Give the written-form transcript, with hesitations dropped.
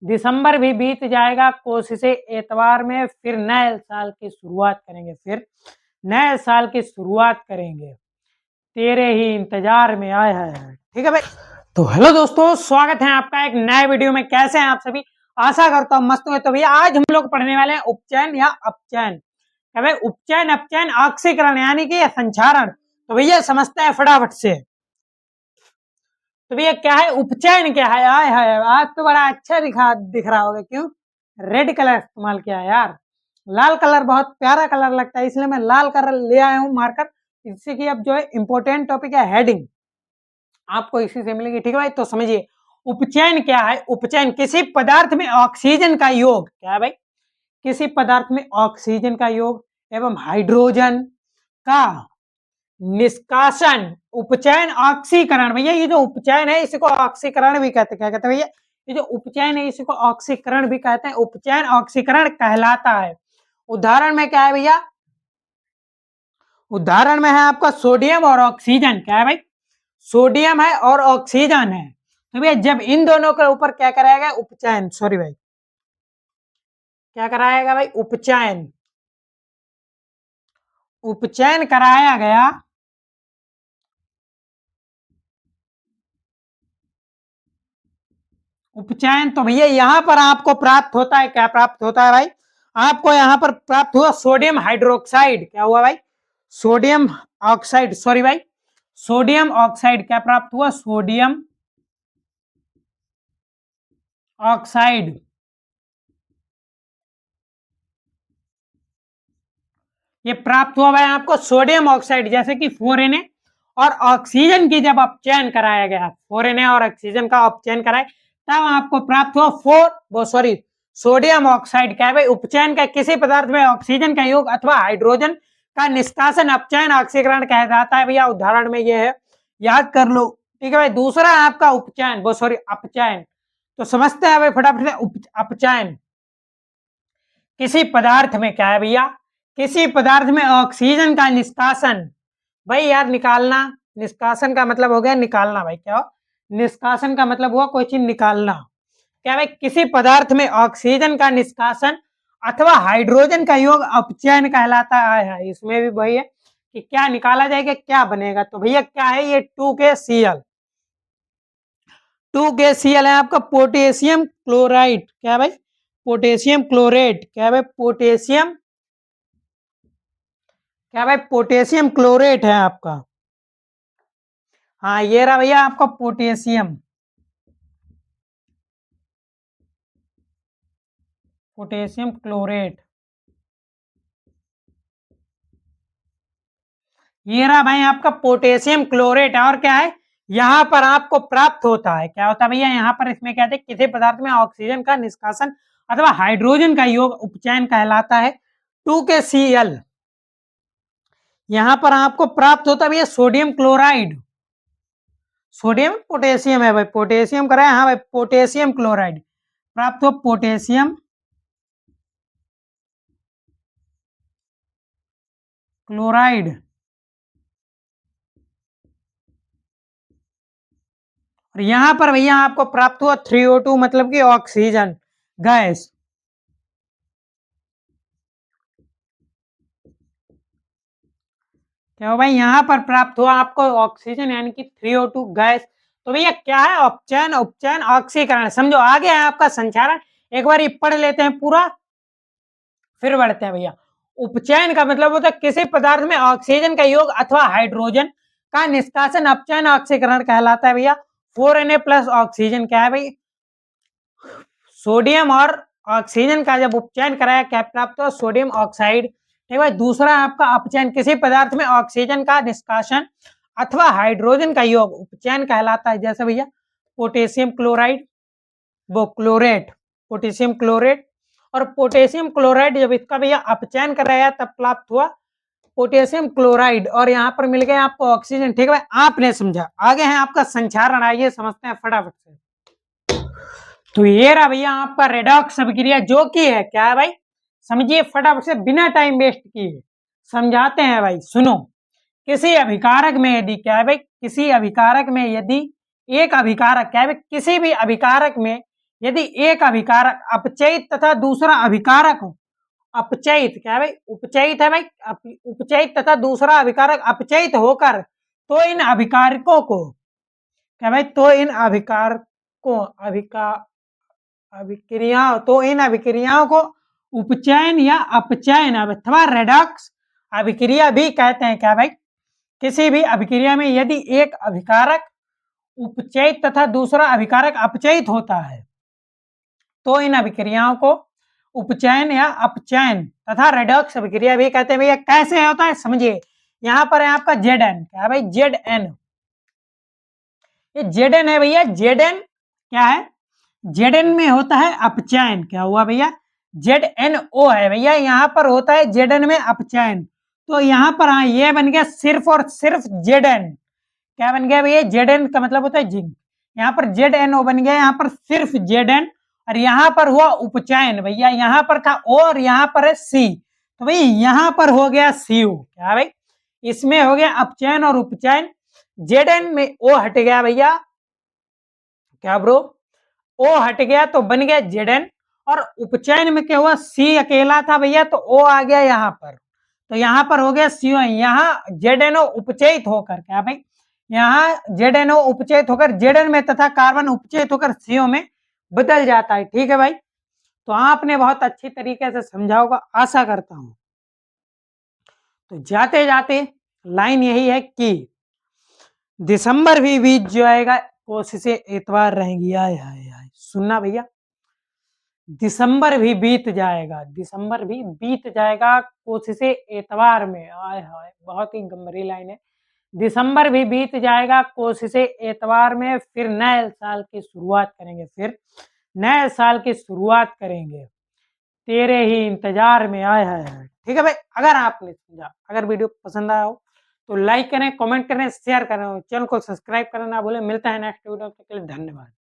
दिसंबर भी बीत जाएगा, कोशिशें एतवार में फिर नए साल की शुरुआत करेंगे, फिर नए साल की शुरुआत करेंगे, तेरे ही इंतजार में आए हैं। ठीक है भाई। तो हेलो दोस्तों, स्वागत है आपका एक नए वीडियो में। कैसे हैं आप सभी? आशा करता हूँ मस्त हुए। तो भैया आज हम लोग पढ़ने वाले हैं उपचयन या अपचयन। क्या भाई? उपचयन, अपचयन, ऑक्सीकरण यानी कि संचारण। तो भैया समझते हैं फटाफट से। तो भैया क्या है उपचयन? क्या है? आय हाय, आज तो बड़ा अच्छा दिख रहा होगा। क्यों? रेड कलर इस्तेमाल किया है यार। लाल कलर बहुत प्यारा कलर लगता है, इसलिए मैं लाल कलर ले आया हूँ मार्कर। इससे कि अब जो है इंपॉर्टेंट टॉपिक है हेडिंग आपको इसी से मिलेगी। ठीक है भाई। तो समझिए उपचयन क्या है। उपचयन किसी पदार्थ में ऑक्सीजन का योग, क्या है भाई? किसी पदार्थ में ऑक्सीजन का योग एवं हाइड्रोजन का निष्कासन। उपचयन ऑक्सीकरण। भैया ये जो उपचयन है इसी को ऑक्सीकरण भी कहते हैं। क्या कहते हैं भैया? ये जो उपचयन है इसी को ऑक्सीकरण भी कहते हैं। उपचयन ऑक्सीकरण कहलाता है। उदाहरण में क्या है भैया? उदाहरण में है आपका सोडियम और ऑक्सीजन। क्या है भाई? सोडियम है और ऑक्सीजन है। तो भैया जब इन दोनों के ऊपर क्या कराएगा? उपचयन। सॉरी भाई, क्या कराएगा भाई? उपचयन। उपचयन कराया गया उपचयन। तो भैया यहां पर आपको प्राप्त होता है, क्या प्राप्त होता है भाई? आपको यहां पर प्राप्त हुआ सोडियम हाइड्रोक्साइड। क्या हुआ भाई? Sodium oxide. सॉरी भाई, सोडियम ऑक्साइड। क्या प्राप्त हुआ? Sodium oxide. ये प्राप्त हुआ भाई आपको सोडियम ऑक्साइड, जैसे कि 4Na। और ऑक्सीजन की जब अपचयन कराया गया, 4Na और ऑक्सीजन का अपचयन कराए, तब आपको प्राप्त हुआ सोडियम ऑक्साइड। क्या है भाई? उपचयन का किसी पदार्थ में ऑक्सीजन का योग अथवा हाइड्रोजन का निष्कासन अपचयन ऑक्सीकरण कहा जाता है। भैया उदाहरण में ये है, याद कर लो। ठीक है भाई। दूसरा है आपका उपचयन, अपचयन। तो समझते हैं भाई फटाफट से। अपचयन किसी पदार्थ में, क्या है भैया? किसी पदार्थ में ऑक्सीजन का निष्कासन। भाई यार निकालना, निष्कासन का मतलब हो गया निकालना। भाई क्या हो? निष्कासन का मतलब हुआ कोई चीज निकालना। क्या भाई? किसी पदार्थ में ऑक्सीजन का निष्कासन अथवा हाइड्रोजन का योग अपचयन कहलाता है। इसमें भी वही है कि क्या निकाला जाएगा, क्या बनेगा। तो भैया क्या है ये? 2KCl। 2KCl है आपका पोटेशियम क्लोराइड। क्या भाई? Potassium chlorate. क्या भाई? पोटेशियम, क्या भाई? पोटेशियम क्लोरेट है आपका। हाँ ये रहा भैया आपका पोटेशियम, पोटेशियम क्लोरेट। ये रहा भाई आपका पोटेशियम क्लोरेट। और क्या है यहां पर आपको प्राप्त होता है? क्या होता है भैया यहां पर? इसमें कहते हैं किसी पदार्थ में ऑक्सीजन का निष्कासन अथवा हाइड्रोजन का योग उपचयन कहलाता है। 2KCl। यहां पर आपको प्राप्त होता है भैया सोडियम क्लोराइड। सोडियम पोटेशियम है भाई, पोटेशियम कराए। हाँ भाई, पोटेशियम क्लोराइड प्राप्त हो, पोटेशियम क्लोराइड। और यहां पर भैया आपको प्राप्त हुआ 3O2, मतलब कि ऑक्सीजन गैस। क्या भाई? यहां पर प्राप्त हुआ आपको ऑक्सीजन यानी कि 3O2 गैस। तो भैया क्या है? अपचयन, उपचयन, ऑक्सीकरण। समझो आगे है आपका संचारण। एक बार ये पढ़ लेते हैं पूरा, फिर बढ़ते हैं भैया। उपचयन का मतलब होता है किसी पदार्थ में ऑक्सीजन का योग अथवा हाइड्रोजन का निष्कासन अपचयन ऑक्सीकरण कहलाता है भैया। 4Na plus oxygen. क्या है भाई? सोडियम और ऑक्सीजन का जब उपचयन कराया, क्या प्राप्त हुआ? Sodium oxide. ठीक है। दूसरा आपका अपचयन किसी पदार्थ में ऑक्सीजन का निष्कासन अथवा हाइड्रोजन का योग उपचयन कहलाता है। जैसे भैया पोटेशियम क्लोराइड, वो क्लोरेट, पोटेशियम क्लोरेट। और पोटेशियम क्लोराइड जब इसका भैया अपचयन कराया तब प्राप्त हुआ पोटेशियम क्लोराइड। और यहाँ पर मिल गया आपको ऑक्सीजन। ठीक है भाई, आपने समझा। आगे है आपका संचारण, आइए समझते हैं फटाफट से। तो ये रहा भैया आपका रेडॉक्स अभिक्रिया, जो कि है क्या है भाई? समझिए फटाफट से बिना टाइम वेस्ट किए समझाते हैं भाई। सुनो, किसी अभिकारक में यदि, क्या है भाई? किसी अभिकारक में यदि एक अभिकारक, क्या है भाई? किसी भी अभिकारक में यदि एक अभिकारक अपचयित तथा दूसरा अभिकारक हो, अपचयित क्या है भाई, उपचयित है भाई, उपचयित तथा दूसरा अभिकारक अपचयित होकर, तो इन अभिकारकों को क्या भाई, तो इन अभिकारकों अभिक्रियाओं, तो इन अभिक्रियाओं को उपचयन या अपचयन अथवा रेडॉक्स अभिक्रिया भी कहते हैं। क्या भाई, किसी भी अभिक्रिया में यदि एक अभिकारक उपचयित तथा दूसरा अभिकारक अपचयित होता है, तो इन अभिक्रियाओं को उपचयन या अपचयन तथा रेडॉक्स अभिक्रिया भी कहते हैं। भैया कैसे होता है समझिए, यहां पर है आपका Zn, क्या है भाई, Zn, ये Zn है भैया, Zn क्या है, Zn में होता है अपचयन, क्या हुआ भैया, ZnO है भैया, यहाँ पर होता है Zn में अपचयन, तो यहाँ पर हाँ ये बन गया सिर्फ और सिर्फ Zn, क्या बन गया भैया, Zn का मतलब होता है जिंक, यहाँ पर ZnO बन गया, यहाँ पर सिर्फ Zn, और यहाँ पर हुआ उपचयन भैया, यहाँ पर था O और यहाँ पर है C, तो भाई यहाँ पर हो गया CO, क्या भाई, इसमें हो गया अपचयन और उपचयन, Zn में O हट गया भैया, क्या ब्रो, O हट गया तो बन गया Zn, और उपचयन में क्या हुआ, C अकेला था भैया तो O आ गया यहाँ पर, तो यहाँ पर हो गया CO, यहाँ ZnO उपचयित होकर, क्या भाई, यहाँ ZnO उपचयित होकर Zn में तथा कार्बन उपचयित होकर CO में बदल जाता है। ठीक है भाई, तो आपने बहुत अच्छी तरीके से समझा होगा, आशा करता हूं। तो जाते जाते लाइन यही है कि दिसंबर भी बीत जाएगा, कोशिशें एतवार रहेंगी, आए हाय हाय, सुनना भैया, दिसंबर भी बीत जाएगा, दिसंबर भी बीत जाएगा, कोशिशें एतवार में, आए हाय, बहुत ही गंभीर लाइन है, दिसंबर भी बीत जाएगा, कोशिशें एतवार में, फिर नए साल की शुरुआत करेंगे, फिर नए साल की शुरुआत करेंगे, तेरे ही इंतजार में, आए हाय। ठीक है भाई, अगर आपने समझा, अगर वीडियो पसंद आया हो तो लाइक करें, कमेंट करें, शेयर करें, चैनल को सब्सक्राइब करना ना भूलें। मिलता है नेक्स्ट वीडियो के लिए, धन्यवाद।